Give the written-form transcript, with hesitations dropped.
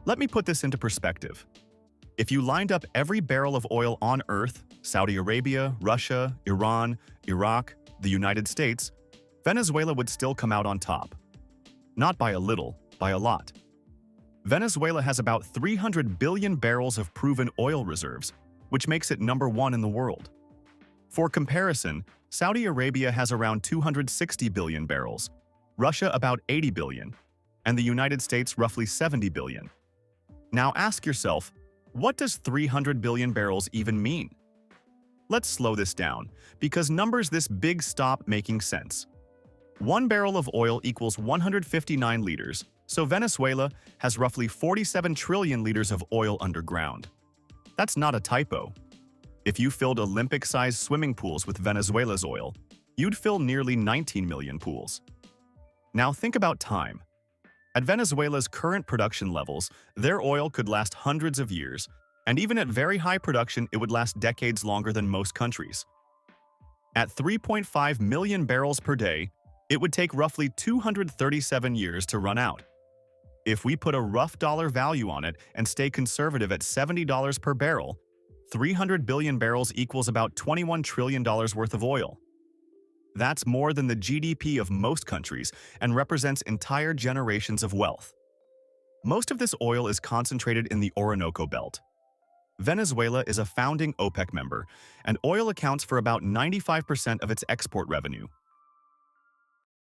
Let me put this into perspective. If you lined up every barrel of oil on Earth, Saudi Arabia, Russia, Iran, Iraq, the United States, Venezuela would still come out on top. Not by a little, by a lot. Venezuela has about 300 billion barrels of proven oil reserves, which makes it number one in the world. For comparison, Saudi Arabia has around 260 billion barrels, Russia about 80 billion, and the United States roughly 70 billion. Now ask yourself, what does 300 billion barrels even mean? Let's slow this down, because numbers this big stop making sense. 1 barrel of oil equals 159 liters, so Venezuela has roughly 47 trillion liters of oil underground. That's not a typo. If you filled Olympic-sized swimming pools with Venezuela's oil, you'd fill nearly 19 million pools. Now think about time. At Venezuela's current production levels, their oil could last hundreds of years, and even at very high production, it would last decades longer than most countries. At 3.5 million barrels per day, it would take roughly 237 years to run out. If we put a rough dollar value on it and stay conservative at $70 per barrel, 300 billion barrels equals about $21 trillion worth of oil. That's more than the GDP of most countries and represents entire generations of wealth. Most of this oil is concentrated in the Orinoco Belt. Venezuela is a founding OPEC member, and oil accounts for about 95% of its export revenue.